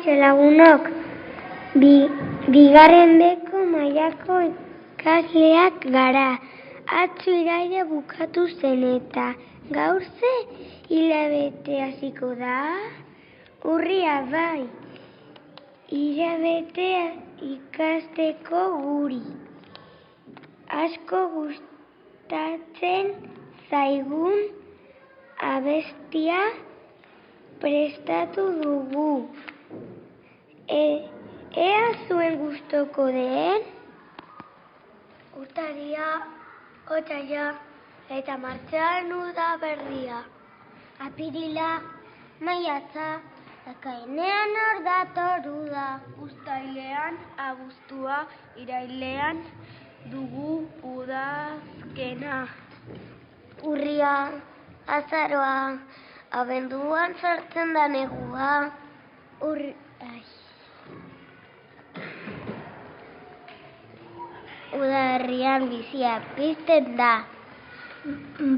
lagunok, bigarren beko mailako ikasleak gara. Atzo iraila bukatu zen eta gaur ze hilabete hasiko da? Urria bai, hilabetea ikasteko guri. Asko gustatzen zaigun abestia prestatu dugu. Ea zuen gustoko den? Urtaria, otsaila eta martxoan udaberria. Apirila, maiatza, ekainean hor dator uda. Uztailean abuztua, irailean dugu udazkena. Urria, azaroa, abenduan sartzen da negua. Udaberrian bizia pizten da.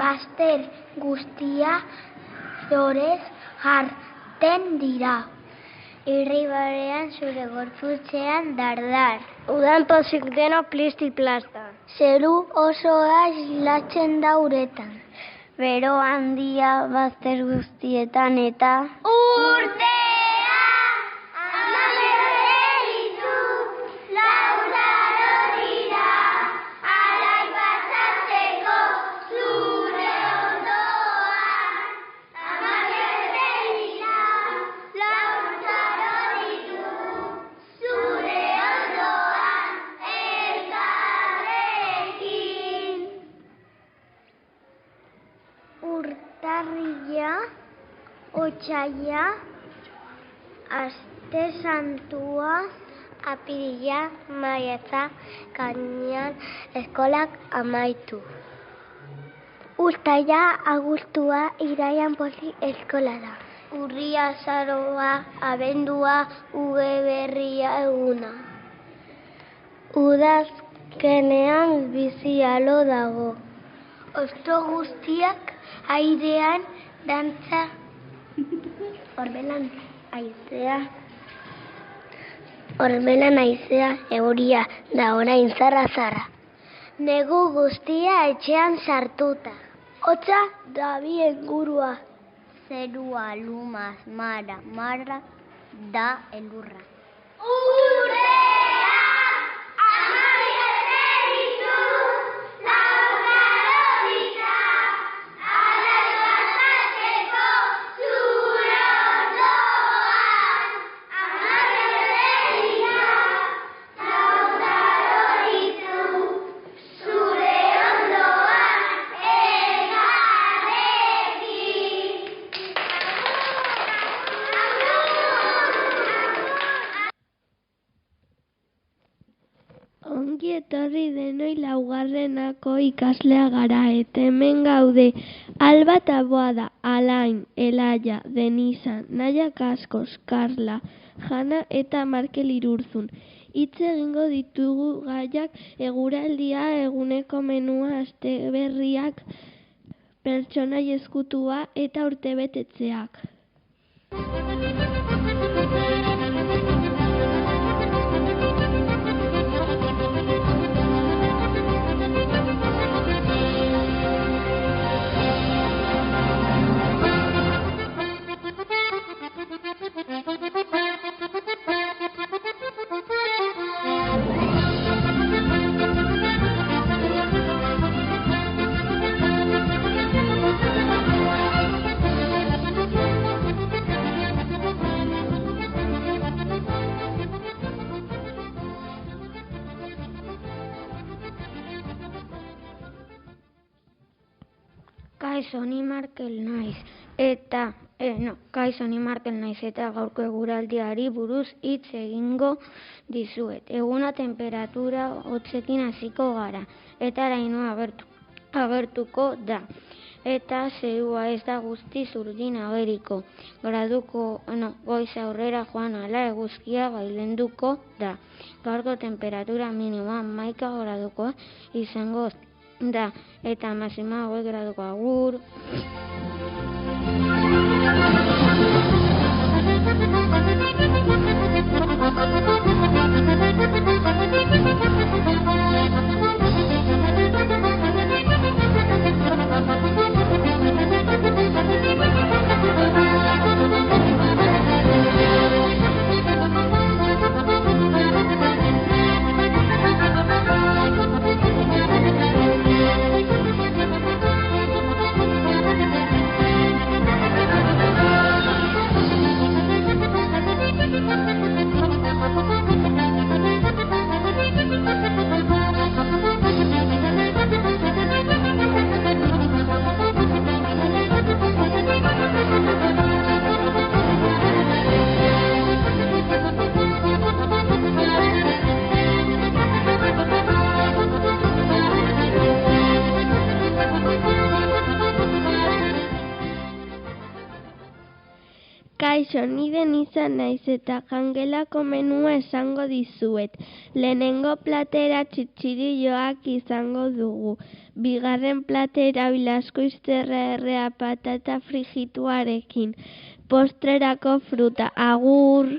Bazter guztia zorez jarten dira. Irribarrean zure gorputzean dardar. Udan pozik deno plisti plasta. Zeru osoa islatzen da uretan. Bero handia bazter guztietan eta urtea! Urtarrila, otsaila, aste santua, apirila, maiatza, kainean eskolak amaitu. Uztaila, abuztua, iraian pozik eskola da. Urria, azaroa, abendua, udaberria eguna. Udazkenean bizia lo dago. Hosto guztiak airean dantza, orbelan haizea, euria da orain zarra. Negu guztia etxean sartuta. Hotza dabilen gurua. Zerua lumaz marra da elurra. Ongi etorri denoi laugarrenako ikaslea gara eta hemen gaude Alba eta Boada, Alain, Elaia, Denisa, Naia Kaskos, Karla, Jana eta Markel Irurzun. Hitz egingo ditugu gaiak eguraldia, eguneko menua, asteberriak, pertsonai ezkutua eta urtebetetzeak. Kaixo, ni Markel naiz eta gaurko eguraldiari buruz hitz egingo dizuet. Eguna temperatura hotzekin hasiko gara eta lainoa agertuko da. Eta zerua ez da guztiz urdin ageriko. Goiz aurrera joan ala eguzkia gailenduko da. Gaurko temperatura minimoa 11 graduko izango da eta maxima 20 graduko. Agur. Kaixo, ni Denisa naiz eta jangelako menua esango dizuet. Lehenengo platera txitxirilloak izango dugu. Bigarren platera oilasko izterra errea patata frigituarekin. Postrerako fruta, agur!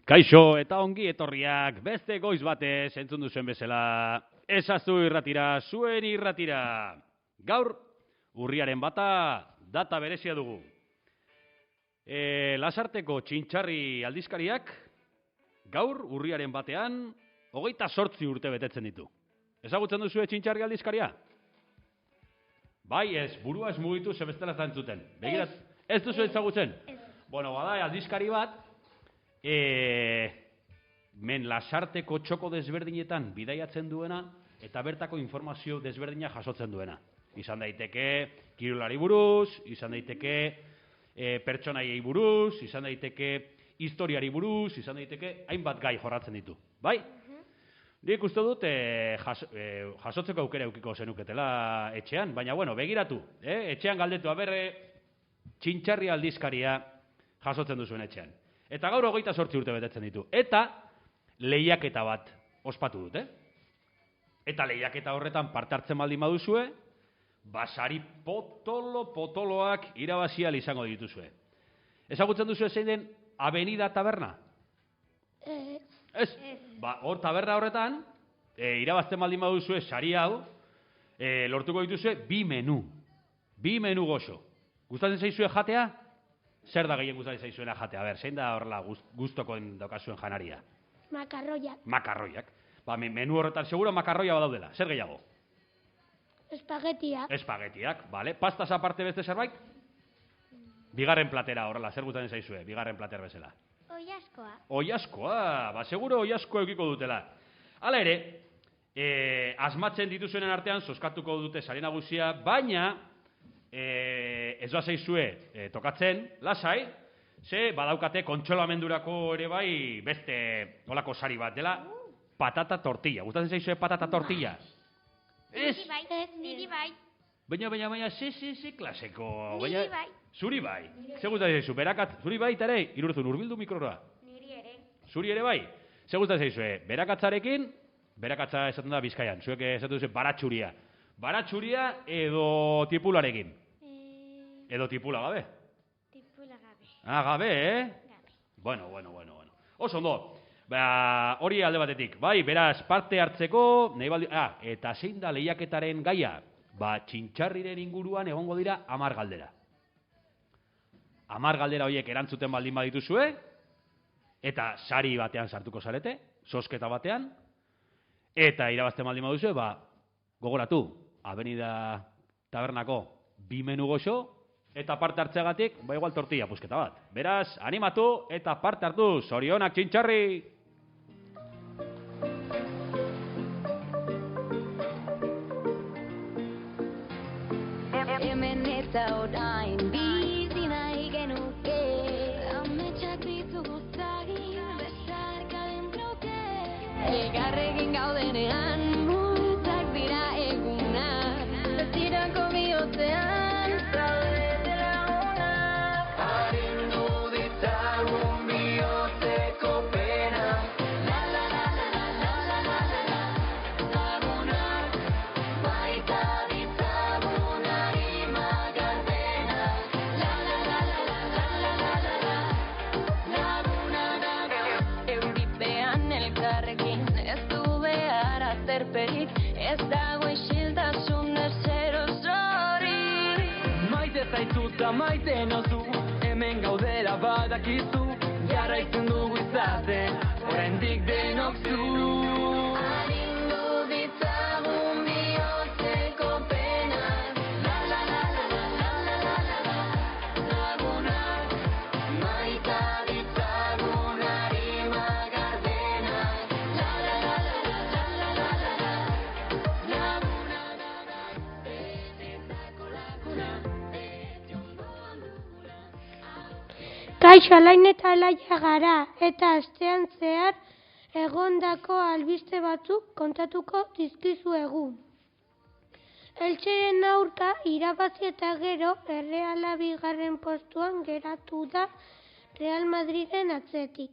Kaixo eta ongi etorriak beste goiz batez entzun duzuen bezala. Ezazu irratira, zuen irratira. Gaur, urriaren bata, data berezia dugu. Lasarteko txintxarri aldizkariak, gaur, urriaren batean, 28 urte betetzen ditu. Ezagutzen duzue txintxarri aldizkaria? Bai, ez, burua ez mugitu zebestela zantzuten. Begirat, ez duzu ezagutzen? Bueno, bada, aldizkari bat, men Lasarteko txoko desberdinetan bidaiatzen duena eta bertako informazio desberdina jasotzen duena. Izan daiteke kirolari buruz, izan daiteke pertsonaiei buruz, izan daiteke historiari buruz, izan daiteke hainbat gai jorratzen ditu. Bai? Nik uste dut jasotzeko aukera eukiko zenuketela etxean, baina bueno, begiratu. Etxean galdetu aberre txintxarri aldizkaria jasotzen duzuen etxean. Eta gaur 28 urte betetzen ditu. Eta lehiaketa bat ospatu dute. Eta lehiaketa horretan parte hartzen baldin baduzue, basari potoloak irabazial izango dituzue. Ezagutzen duzue zein den Avenida Taberna? Ez. Ba, hor taberna horretan, irabazten baldin baduzue sari hau, lortuko dituzue bi menu. Bi menu goxo. Gustatzen zaizue jatea? Zer da gehien gustatzen zaizuena jatea? A ber, zein da horrela gustokoen daukazuen janaria? Makarroiak. Makarroiak. Ba, menu horretan seguro makarroia badaudela. Zer gehiago? Espagetiak. Espagetiak, bale. Pastaz aparte beste zerbait? Bigarren platera horrela, zer gustatzen zaizue? Bigarren plater bezala. Oiaskoa. Oiaskoa, ba, seguro oiasko eukiko dutela. Hala ere, asmatzen dituzuenen artean, zozkatuko dute sari nagusia, baina ez da zaizue tokatzen, lasai, ze badaukate kontsolamendurako ere bai beste olako sari bat dela, patata tortilla. Gustatzen zaizue patata tortilla? Ez? Niri bai. Baina, ze klaseko. Niri bai. Zuri bai. Ze gustatzen zaizu, zuri bai, ere, irurzun, urbildu mikrora. Niri ere. Zuri ere bai. Ze gustatzen zaizue, berakatzarekin, berakatza esaten da Bizkaian, zuek esaten duzu baratxuria. Baratxuria edo tipularekin? Edo tipula gabe? Tipula gabe. Ah, gabe, Gabe. Bueno. Oso ondo. Ba, hori alde batetik. Bai, beraz, parte hartzeko, nahi baldi... eta zein da lehiaketaren gaia? Ba, txintxarriren inguruan egongo dira 10 galdera. 10 galdera horiek erantzuten baldin badituzue, eta sari batean sartuko zarete, zozketa batean, eta irabazten baldin baduzue, ba, gogoratu, Avenida Tabernako bi menu goxo, eta parte hartzeagatik, ba igual tortilla pusketa bat. Beraz, animatu eta parte hartu, zorionak txintxarri! Hemen eta orain bizi nahi genuke ametsak ditugu zagin besarka dentroke elkarrekin gaudenean mutzak dira egunak bezirako bihotzean zaudete lagunak harindu ditzagun bihotzeko pena la la la la la la la la la la lagunak baita ditzagun arima gardena la la la la la la la la la lagunak euripean elkarrekin ez du behar azterperik ez dago isiltasun ezer osorik maite zaituta maite nozu hemen gaudera badakizu jarraitzen dugu izaten oraindik denok zu harindu ditzagun bihotzeko penak la la la la la la la la la la lagunak maita ditzagun arima gardenak la la la la la la la la la la lagunak benetako lagunak beti ondoan dugula Kaixo, Alain eta Alaia gara, eta astean zehar egondako albiste batzuk kontatuko dizkizuegu. Eltseren aurka irabazi eta gero Erreala bigarren postuan geratu da Real Madriden atzetik.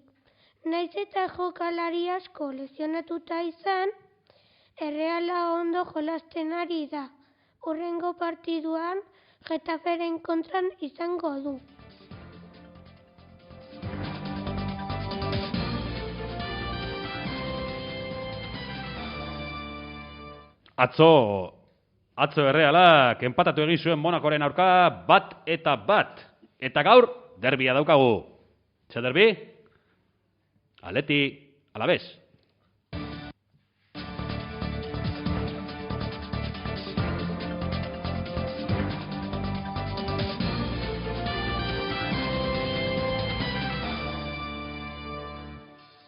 Naiz eta jokalari asko lesionatuta izan, Erreala ondo jolasten ari da. Hurrengo partiduan Getaferen kontran izango du. Atzo Errealak enpatatu egin zuen Monakoren aurka 1-1. Eta gaur, derbia daukagu. Ze derbi? Atleti Alavés.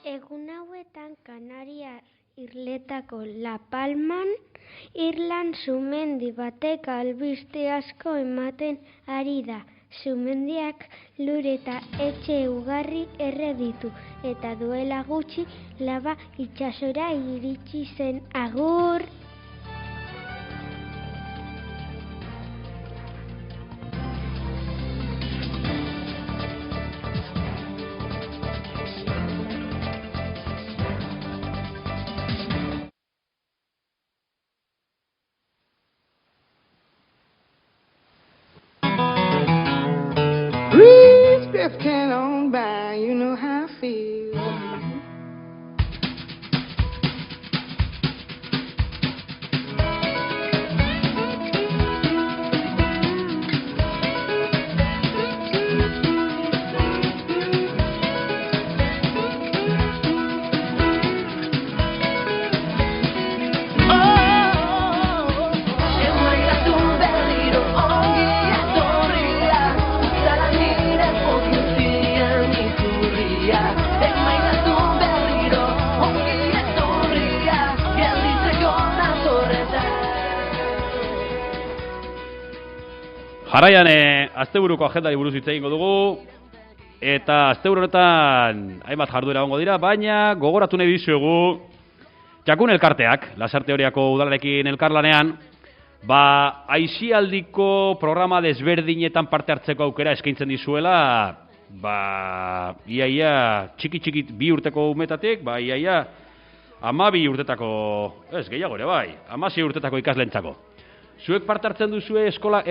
Egun hauetan Kanariar Irletako La Palman, Irlan sumendi batek albiste asko ematen ari da. Sumendiak lur eta etxe ugarri erre ditu, eta duela gutxi laba itsasora iritsi zen. Agur! Breeze drifting on by, you know how I feel. Jarraian, asteburuko agendari buruz hitz egingo dugu, eta asteburu honetan hainbat jarduera egongo dira, baina gogoratu nahi dizuegu Jakun elkarteak, Lasarte Oriako udalarekin elkarlanean, aisialdiko programa desberdinetan parte hartzeko aukera eskaintzen dizuela, iaia txiki 2 urteko umetatik, iaia 12 urtetako, ez gehiago ere bai, 16 urtetako ikaslentzako. Zuek parte hartzen duzue eskola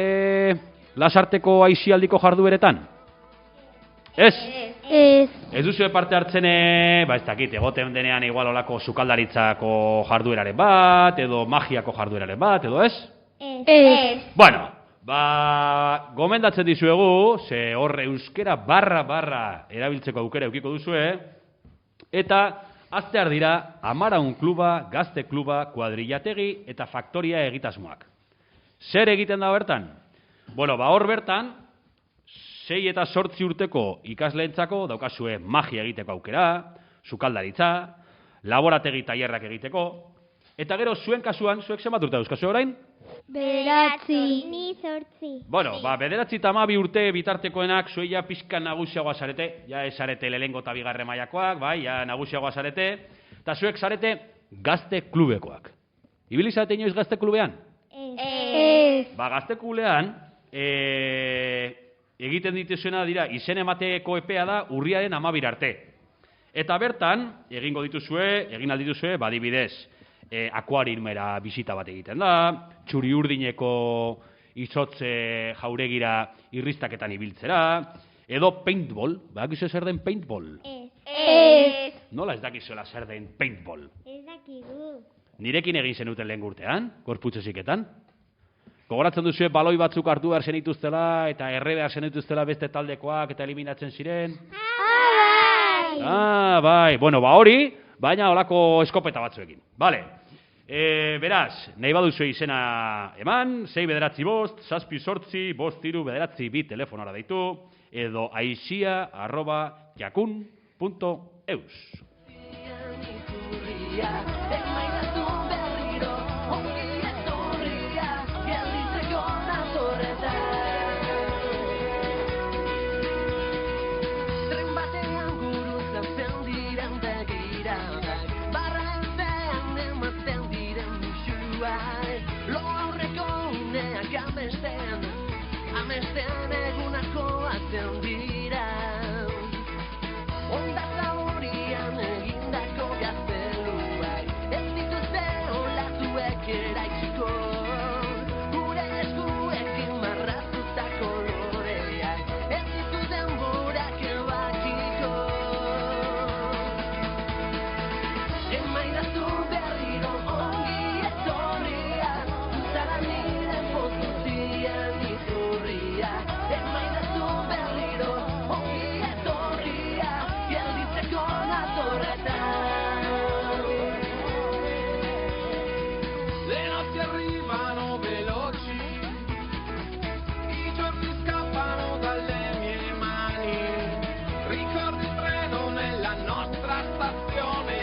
Lasarteko aisialdiko jardueretan? Ez? Ez duzue parte hartzen, ez dakit, egoten denean igual olako sukaldaritzako jardueraren bat, edo magiako jardueraren bat, edo ez? Ez. Bueno, gomendatzen dizuegu, ze horre euskera barra erabiltzeko aukera eukiko duzue, eta aztear dira Amaraun kluba, gazte kluba, kuadrillategi eta faktoria egitasmoak. Zer egiten da bertan? Bueno, hor bertan, 6 eta 8 urteko ikasleentzako daukazue magia egiteko aukera, sukaldaritza, laborategi tailerrak egiteko, eta gero zuen kasuan, zuek zenbat urte dauzkazue orain? 9. Ni 8. Bueno, 9 eta 12 urte bitartekoenak zuei ja pixka nagusiagoa zarete, ja ez zarete lehenengo eta bigarren mailakoak, bai, ja nagusiagoa zarete, eta zuek zarete gazte klubekoak. Ibili zarete inoiz gazte klubean? Ez. Gazte klubean, egiten dituzuena dira, izen emateko epea da urriaren 12 arte. Eta bertan, egin aldituzue, badibidez, akuariumera bisita bat egiten da, txuri urdineko izotze jauregira irristaketan ibiltzera, edo paintball, badakizu zer den paintball? Ez. Nola ez dakizuela zer den paintball? Ez dakigu. Nirekin egin zenuten lehen urtean, gorputz heziketan. Gogoratzen duzue baloi batzuk hartu behar zenituztela, eta erre behar zenituztela beste taldekoak, eta eliminatzen ziren? Bai. Bueno, hori, baina holako eskopeta batzuekin. Bale. Beraz, nahi baduzu izena eman, 6 9 5 7 8 5 3 9 2 telefonora deitu, edo aisia@jakun.eus. Amesten egunako atzen dira, ondatza horian egindako gazteluak, ez dituzte olatuek eraikiko, gure eskuekin marraztutako loreak, ez ditu denborak ebakiko. Emaidazu berriro ongi etorria, zara nire pozutian iturria. Emaidazu berriro ongi etorria, gelditzeko natorretan. Le notti arrivano veloci, i giorni scappano dalle mie mani, ricordi il treno nella nostra stazione,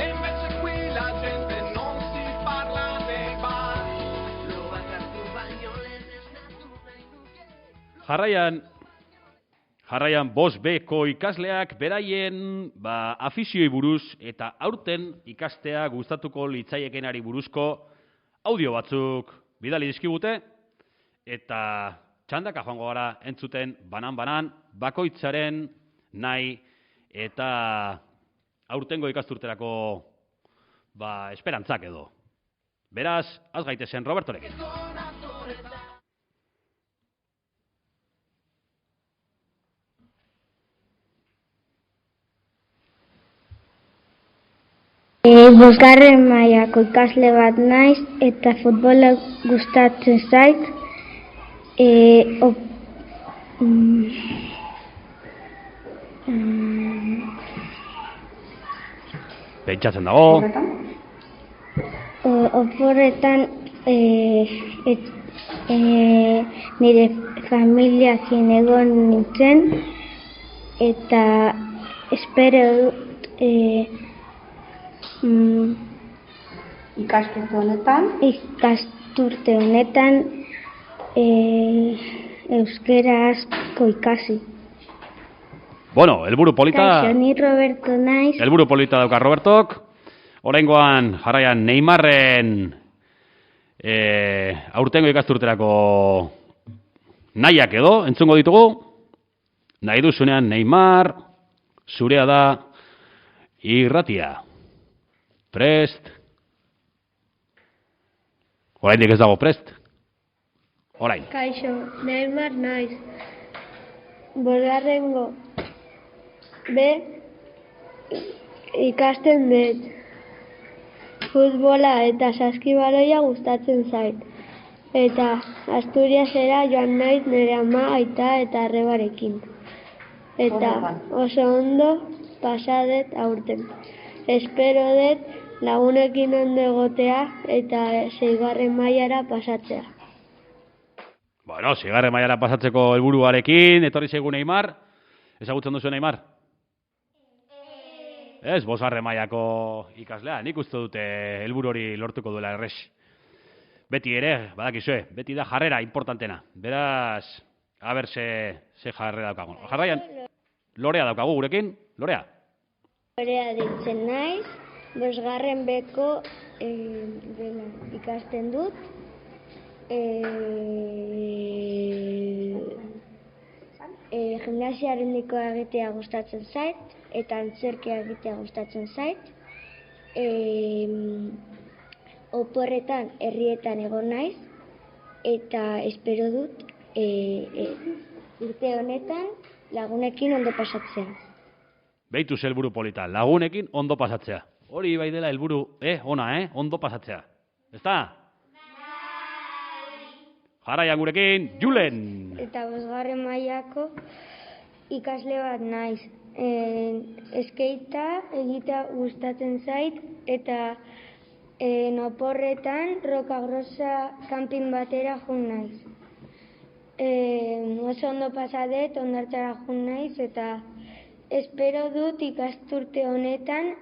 e invece qui la gente non si parla dei bar. Lo bakartu baino lehen esnatu nahi nuke. Jarraian 5Bko ikasleak beraien afizioi buruz eta aurten ikastea gustatuko litzaiekenari buruzko audio batzuk bidali dizkigute, eta txandaka joango gara entzuten banan bakoitzaren nahi eta aurtengo ikasturterako esperantzak edo. Beraz, az gaitezen Robertorekin. Bosgarren mailako ikasle bat naiz eta futbola gustatzen zait. Pentsatzen dago. Oporretan nire familiakin egon nintzen eta espero dut ikasturte honetan euskera asko ikasi. Bueno, helburu polita. Kaixo, ni Roberto naiz. Helburu polita dauka Robertok. Oraingoan jarraian Neymarren aurtengo ikasturterako nahiak edo entzungo ditugu. Nahi duzunean Neymar, zurea da irratia. Prest. Oraindik ez dago prest. Orain. Kaixo, Neymar naiz. Bosgarrengo ikasten dut. Futbola eta saskibaloia gustatzen zait. Eta Asturiasera joan naiz nire ama, aita eta arrebarekin. Eta oso ondo pasadet aurten. Espero dut lagunekin ondo egotea eta 6. mailara pasatzea. Bueno, zigarren mailara pasatzeko helburuarekin, etorri zaigu Neymar. Ezagutzen duzu Neymar? Ez, bosgarren mailako ikaslea. Nik uste dute helburu hori lortuko duela errex. Beti ere, badakizue, beti da jarrera importantena. Beraz, aber ze jarrera daukagun. Jarraian, Lorea daukagu gurekin. Lorea? Lorea ditzen naiz, bosgarren beko ikasten dut. Gimnasia aritmikoa egitea gustatzen zait, eta antzerkia egitea gustatzen zait. Oporretan, herrietan egon naiz, eta espero dut urte honetan lagunekin ondo pasatzea. Beitu helburu polita, lagunekin ondo pasatzea. Hori bai dela helburu, ona, ondo pasatzea. Ezta? Jarraian gurekin, Julen! Eta bosgarren mailako ikasle bat naiz. Eskeita egitea gustatzen zait, eta oporretan Rokagrosa kanpin batera jun naiz. Oso ondo pasadet, ondartzara jun naiz, eta espero dut ikasturte honetan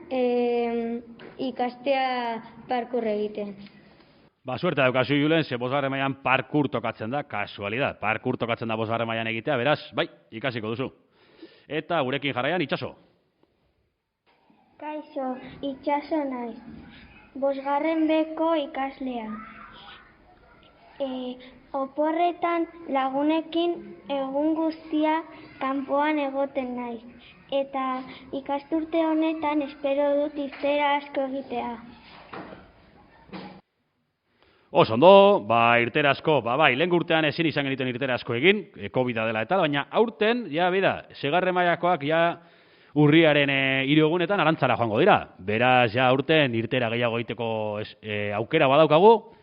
ikastea parkur egiten. Ba, suerte daukazu Julen, ze bosgarren mailan parkur tokatzen da, kasualidad. Parkur tokatzen da bosgarren mailan egitea, beraz, bai, ikasiko duzu. Eta gurekin jarraian, Itxaso. Kaixo, Itxaso naiz. Bosgarren beko ikaslea. Oporretan lagunekin egun guztia kanpoan egoten naiz. Eta ikasturte honetan espero dut irteera asko egitea. Oso ondo, irtera asko, bai, lehen urtean ezin izan geniten irtera asko egin, COVID-a dela eta, baina aurten, bida, segarren mailakoak, urriaren 3 egunetan arantzara joango dira. Beraz, aurten irtera gehiago egiteko aukera badaukagu,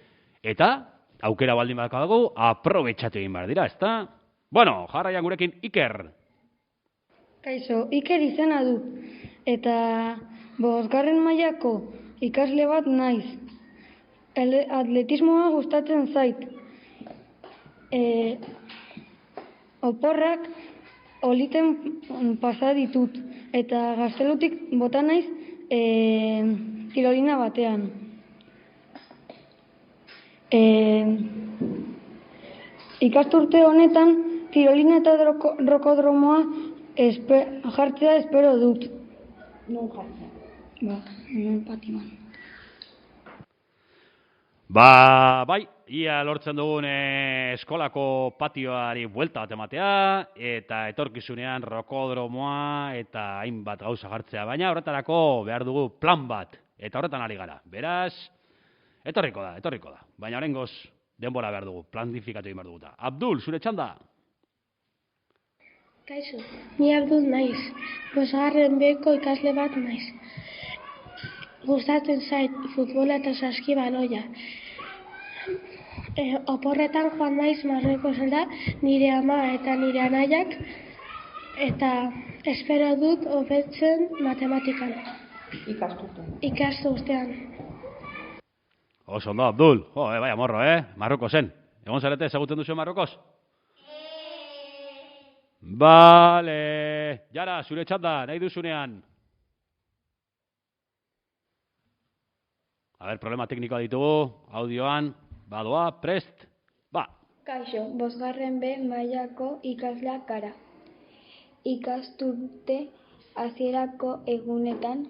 eta aukera baldin badaukagu, aprobetxatu egin behar dira, ezta? Bueno, jarraian gurekin Iker. Kaixo, Iker izena du, eta bosgarren mailako ikasle bat naiz. Atletismoa gustatzen zait. Oporrak oliten pasa ditut, eta gaztelutik bota naiz tirolina batean. Ikasturte honetan tirolina eta rokodromoa jartzea espero dut. Non jartzea? Non patiman. Bai, ia lortzen dugun eskolako patioari buelta bat ematea, eta etorkizunean rokodromoa eta hainbat gauza jartzea. Baina horretarako behar dugu plan bat, eta horretan ari gara. Beraz, etorriko da. Baina oraingoz denbora behar dugu, planifikatu egin behar dugu. Abdul, zure txanda? Kaixo, ni Abdul naiz. Bosgarren beko ikasle bat naiz. Gustatzen zait futbola eta saskibaloia. Oporretan joan naiz Marruekosera nire ama eta nire anaiak, eta espero dut hobetzen matematikan. Ikasturtean. Oso ondo, Abdul. Bai, amorro, Marruekosen. Egon zarete ezagutzen duzu Marruekos? Bale, Jara, zure txanda, nahi duzunean. Problema teknikoa ditugu, audioan, badoa, prest, ba. Kaixo, bosgarren B mailako ikasleak gara. Ikasturte hasierako egunetan,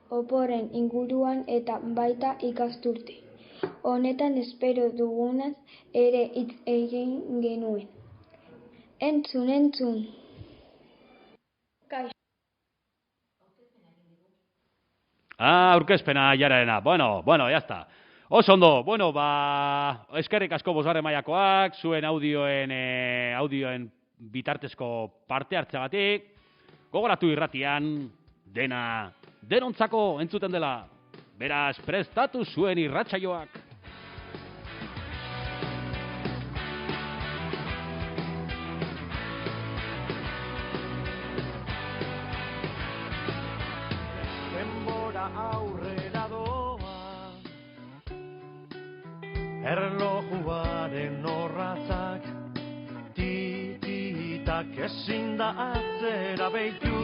oporren inguruan eta baita ikasturte. Honetan espero dugunaz ere hitz egin genuen. Entzun. Kaixo. Aurkezpena Jararena. Bueno, jazta. Oso ondo, eskerrik asko bosgarren mailakoak, zuen audioen bitartezko parte hartzeagatik. Gogoratu irratian, denontzako entzuten dela. Beraz, prestatu zuen irratsaioak. Aurrera doa, erlojuaren orrazak Berak ezin da atzera behitu,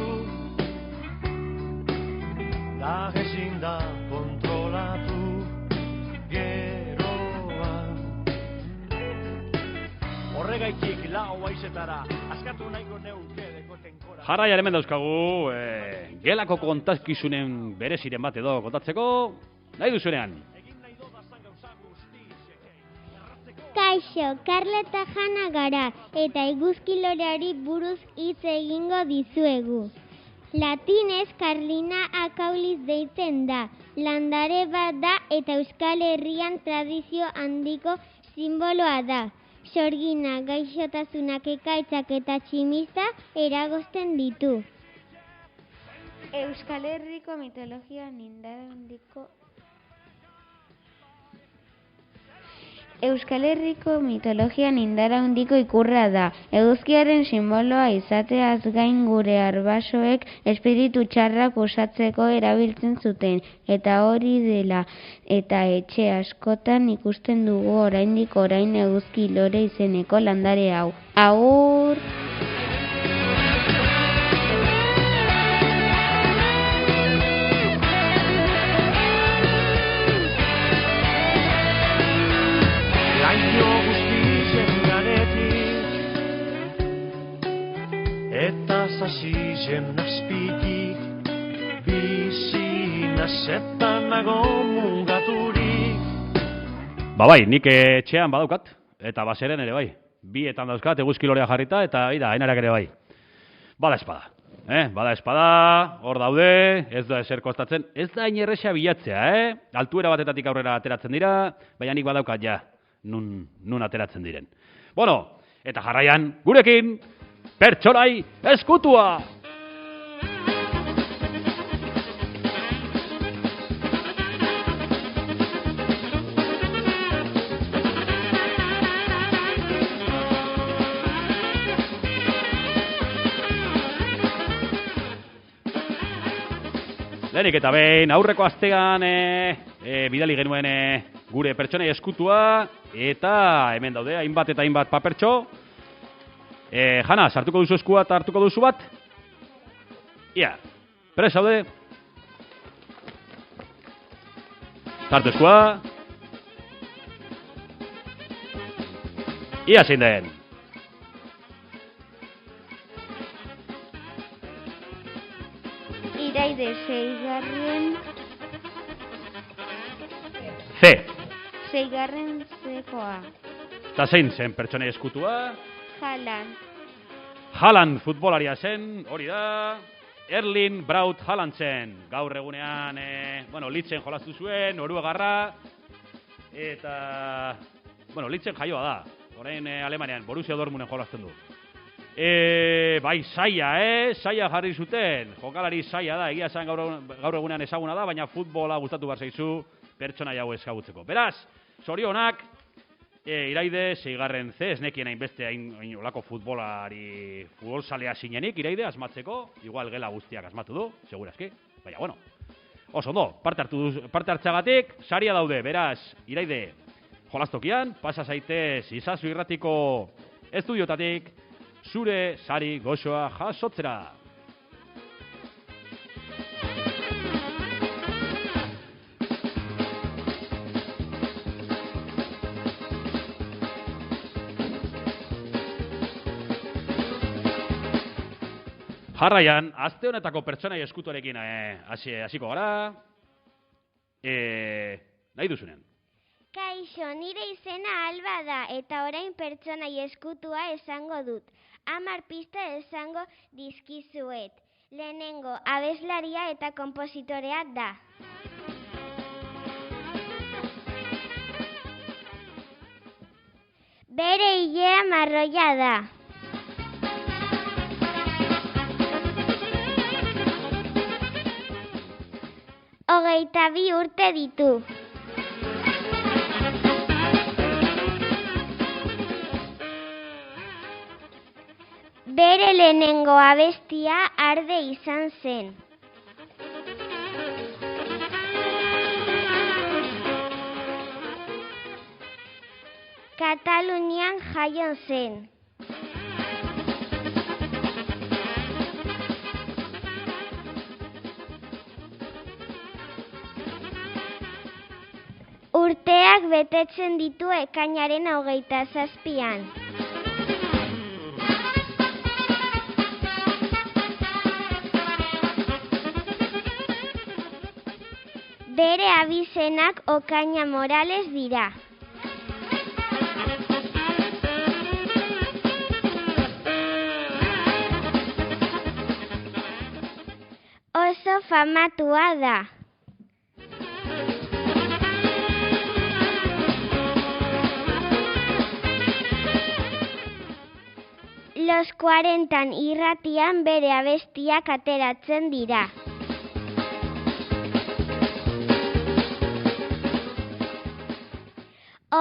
da ezin da kontrolatu geroa. Horregaitik lau haizetara askatu nahiko neuke dekotenkora. Jarraian hemen dauzkagu, gelako kontakizunen bereziren bat edo kontatzeko, nahi duzunean. Kaixo, Karla eta Jana gara, eta eguzkiloreari buruz hitz egingo dizuegu. Latinez Carlina akauliz deitzen da, landare bat da eta Euskal Herrian tradizio handiko simboloa da. Sorgina, gaixotasunak, ekaitzak eta tximista eragozten ditu. Euskal Herriko mitologian indar handiko ikurra da. Eguzkiaren simboloa izateaz gain gure arbasoek espiritu txarrak osatzeko erabiltzen zuten, eta hori dela eta etxe askotan ikusten dugu oraindik orain eguzki lore izeneko landare hau. Agur! Laino guztizen ganetik, eta zasizen azpitik, bizina zetan nago mugaturik. Bai, nik etxean badaukat, eta baseren ere bai. Bietan dauzkat, eguzkilorea jarrita, eta enarak ere bai. Bada espada. Bada espada, hor daude, ez da eser kostatzen, ez da inerrexa bilatzea, altuera batetatik aurrera ateratzen dira, baina nik badaukat ja. Nun ateratzen diren. Bueno, eta jarraian, gurekin, pertsonai eskutua! Lehenik eta behin, aurreko astean bidali genuen gure pertsonai eskutua, eta hemen daude, hainbat eta hainbat papertxo. Jana, sartuko duzu eskua eta hartuko duzu bat? Ia, prest zaude? Sartu eskua. Ia zein den. Iraide seigarren... C. Seigarren zekoa. Eta zein zen pertsonai eskutua? Haaland. Haaland futbolaria zen, hori da. Erling Braut Haaland zen. Gaur egunean, Litzen jolastu zuen, Noruegarra. Eta, Litzen jaioa da. Orain Alemanian, Borussia Dortmunden jolasten du. Bai, saia jarri zuten. Jokalari saia da, egia zen gaur egunean ezaguna da, baina futbola gustatu behar zaizu pertsonai hau ezagutzeko. Beraz, zorionak, Iraide, seigarren C, ez nekien hainbeste olako futbolzalea zinenik, Iraide, asmatzeko, igual gela guztiak asmatu du, segurazki, baina, oso ondo, parte hartzagatik, saria daude, beraz, Iraide, jolastokian, pasa zaitez, Izazu Irratiko estudiotatik, zure sari goxoa jasotzera. Jarraian, aste honetako pertsonai eskutuarekin hasiko gara. Nahi duzunean. Kaixo, nire izena Alba da, eta orain pertsonai eskutua esango dut. 10 pista esango dizkizuet. Lehenengo, abeslaria eta konpositorea da. Bere ilea marroia da. Hogeita 2 urte ditu. Bere lehenengo abestia Arde izan zen. Katalunian jaio zen. Urteak betetzen ditu ekainaren 27an. Bere abizenak Okaina Morales dira. Oso famatua da. Los 40 irratian bere abestiak ateratzen dira.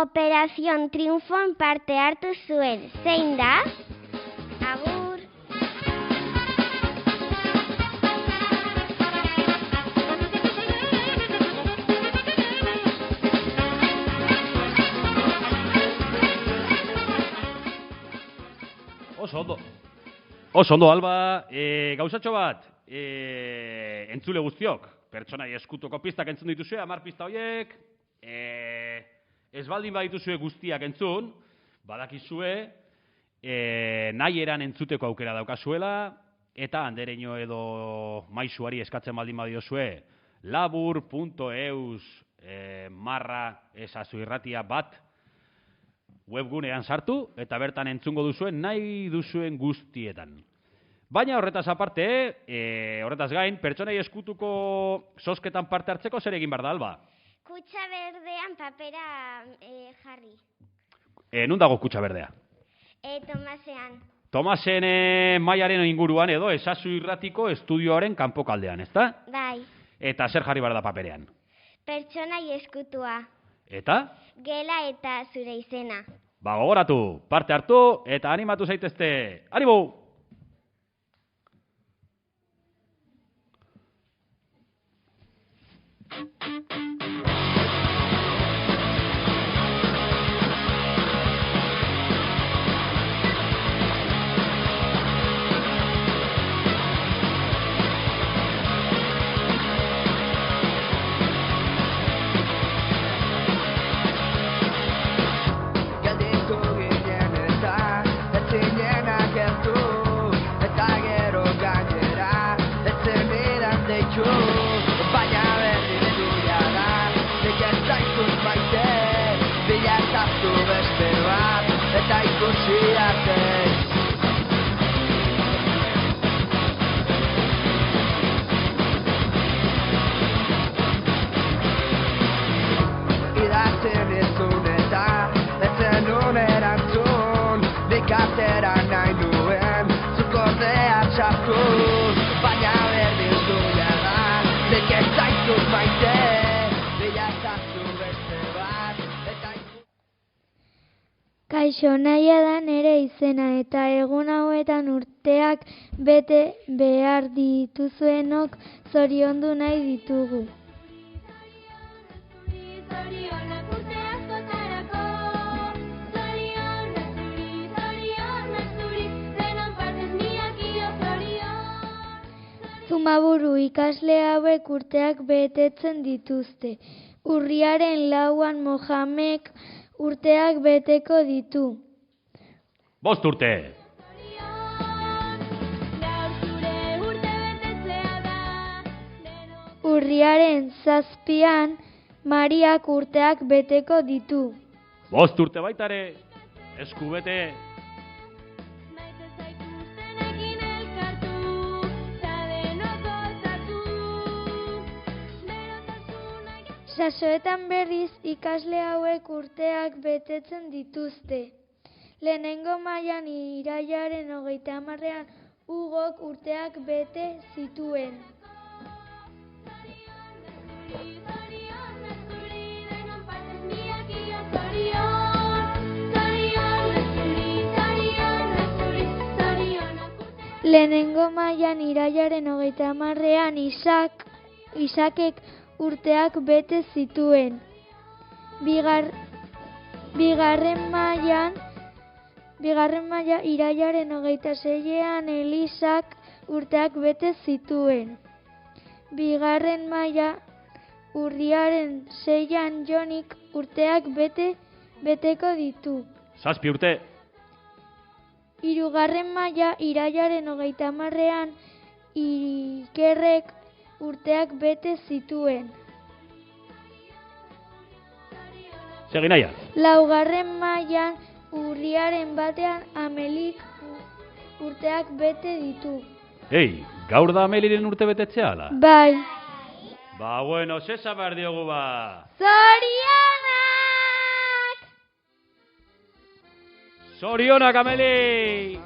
Operación Triunfon parte hartu zuen. Zein da? Agur. Oso ondo, Alba, gauzatxo bat, entzule guztiok, pertsonai eskutuko pistak entzun dituzue, 10 pista horiek, ez baldin badituzue guztiak entzun, badakizue, nahi eran entzuteko aukera daukazuela, eta andereño edo maisuari eskatzen baldin badiozue, labur.eus /esazu irratia bat webgunean sartu, eta bertan entzungo duzuen nahi duzuen guztietan. Baina horretaz aparte, horretaz gain, pertsonai eskutuko zozketan parte hartzeko zer egin behar da, Alba? Kutxa berdean papera jarri. Nun dago kutxa berdea? Tomasean. Tomasen mailaren inguruan edo esazu irratiko estudioaren kanpokaldean, ezta? Bai. Eta zer jarri behar da paperean? Pertsonai eskutua. Eta? Gela eta zure izena. Ba, gogoratu, parte hartu eta animatu zaitezte. Animo! Kaixo, nahia da nere izena eta egun hauetan urteak bete behar dituzuenok zoriondu nahi ditugu. Zumaburu, ikasle hauek urteak betetzen dituzte. Urriaren 4an Mohamek urteak beteko ditu. 5 urte! Urriaren 7an Mariak urteak beteko ditu. 5 urte baitare, eskubete! Sasoetan berriz ikasle hauek urteak betetzen dituzte. Lehenengo mailan irailaren 30an Hugok urteak bete zituen. Lehenengo mailan irailaren 30an Isakek urteak bete zituen. Bigarren maila irailaren 26an Elisak urteak bete zituen. Bigarren maila urriaren 6an Jonik urteak beteko ditu. 7 urte. 3. maila irailaren 30ean Ikerrek urteak bete zituen. Segi naia. 4. mailan urriaren 1ean Amelik urteak bete ditu. Ei, gaur da Ameliren urte betetzea, ala? Bai. Ba, bueno, zesa behar diogu ba. Zorionak! Zorionak, Ameli!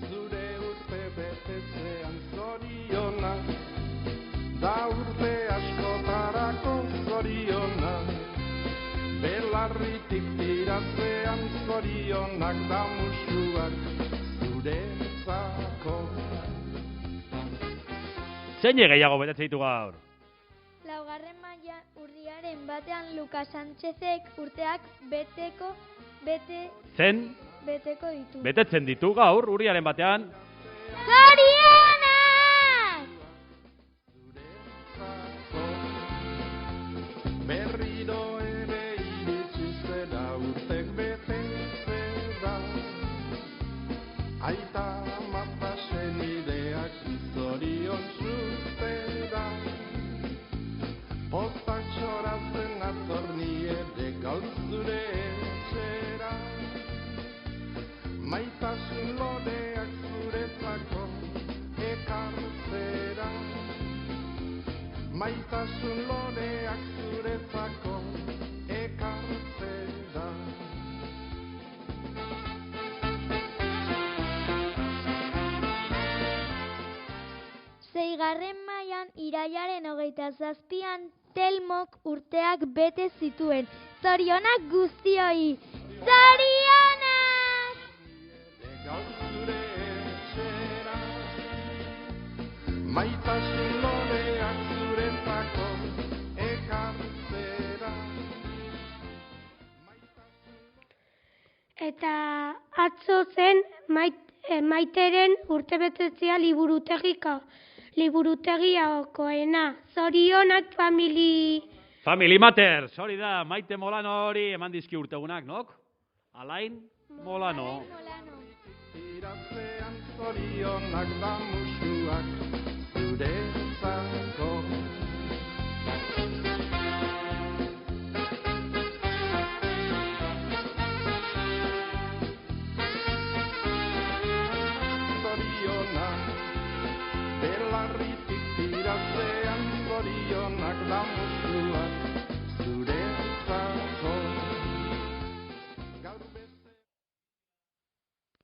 Zure urte betetzean zorionak, da urte askotarako zorionak, belarritik tiratzean zorionak, da musuak zuretzako. Zein gehiago betetzen ditu gaur? 4. mailan urriaren 1ean Lukas Sánchezek urteak beteko ditu. Betetzen ditu gaur, urriaren 1ean. Zorionak! Berriro ere iritsi zera urtek betetzera, aita amata senideak zorion zuztera, postak txoratzen atzorni ere gaur zure etxera, maitasun loreak zuretzako ekartzera, maitasun loreak zuretzako ekartzera. 6. mailan irailaren 27ean Telmok urteak bete zituen. Zorionak guztioi! Zorionak! Gaur zure etxera, maitasun loreak zuretzako ekartzera. Eta atzo zen Maiteren urtebetetzea liburutegiakoena. Zorionak famili... Family Matters, hori da, Maite Molano hori eman dizki urtegunak, nok? Alain Molano. Tiratzean zorionak da musuak zuretzako. Zorionak, belarritik tiratzean zorionak da musuak zuretzako.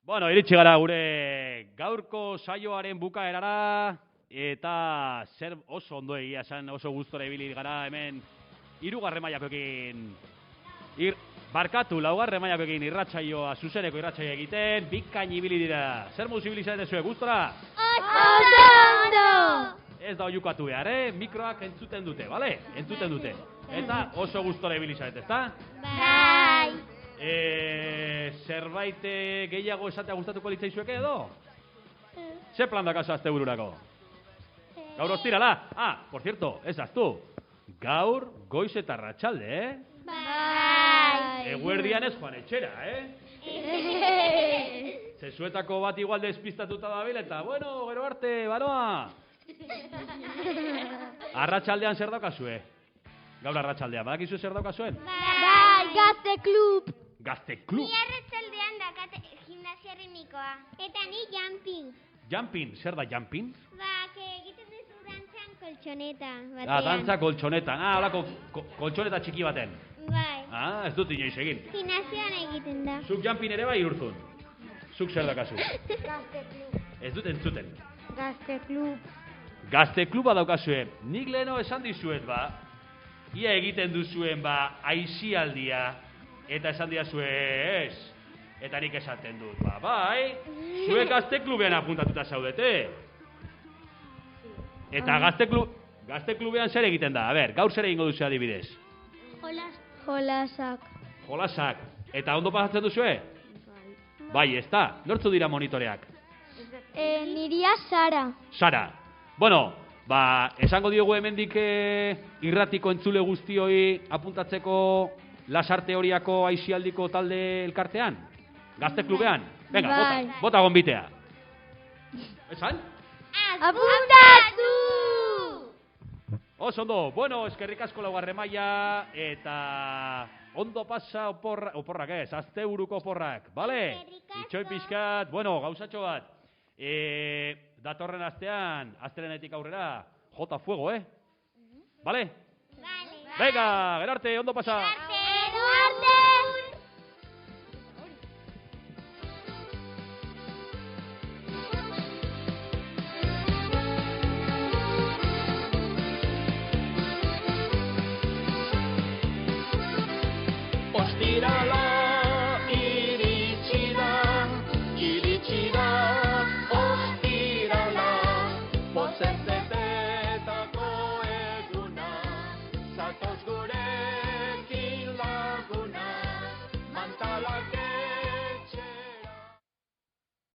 Bueno, iritsi gara gure gaurko saioaren bukaerara, eta zer oso ondo egia esan, oso gustora ibili gara hemen 3. mailakoekin. Barkatu, 4. mailakoekin irratsaioa, zuzeneko irratsaioa egiten, bikain ibili dira. Zer modu ibili zaite zuen, gustora? Oso! Ez da oiukatu behar, mikroak entzuten dute, bale? Entzuten dute. Eta oso gustora ibili zaite, ezta? Bai! Zerbait gehiago esatea gustatuko litzaizueke edo? Ze plan dakazu astebururako? Gaur ostirala? Por cierto, ez aztu. Gaur goiz eta arratsalde, Bai! Eguerdian ez joan etxera, Zezuetako bat igual despistatuta dabil eta, bueno, gero arte, baroa! Arratsaldean zer daukazue? Gaur arratsaldean, badakizu zer daukazuen? Bai! Gazte klub! Gazte klub? Ni arratsaldean dakate gimnasia ritmikoa. Eta ni jumping. Jumping, zer da jumping? Que egiten duzu dantzan koltxoneta batean. Dantza koltxonetan, holako koltxoneta txiki baten. Bai. Ez dut inoiz egin. Gimnasian egiten da. Zuk jumping ere bai Urzun? Zuk zer dakazu? Gazte klub. Ez dut entzuten. Gazte klub. Gazte kluba daukazue. Nik leheno esan dizuet ia egiten duzuen aisialdia, eta esan diazue ez. Eta nik esaten dut, bai, zuek gazte klubean apuntatuta zaudete. Eta gazte klubean zer egiten da? A ber, gaur zer egingo duzu adibidez? Jolasak. Jolasak. Eta ondo pasatzen duzue? Bai, ez da. Nortzu dira monitoreak? Niria Sara. Sara. Bueno, Esango diogu hemendik irratiko entzule guztioi apuntatzeko Lasarte Horiako aisialdiko talde elkartean? Gazte klubean? Venga, bota gonbitea. Esan? Apuntatu! Ondo, bueno, eskerrik asko laugarren maila eta ondo pasa oporrak ez, asteburuko oporrak, bale? Itxoi pixkat, bueno, gauzatxo bat. Datorren astean, astelenetik aurrera, jota fuego, bale? Bale. Venga, gerarte, ondo pasa. Ostirala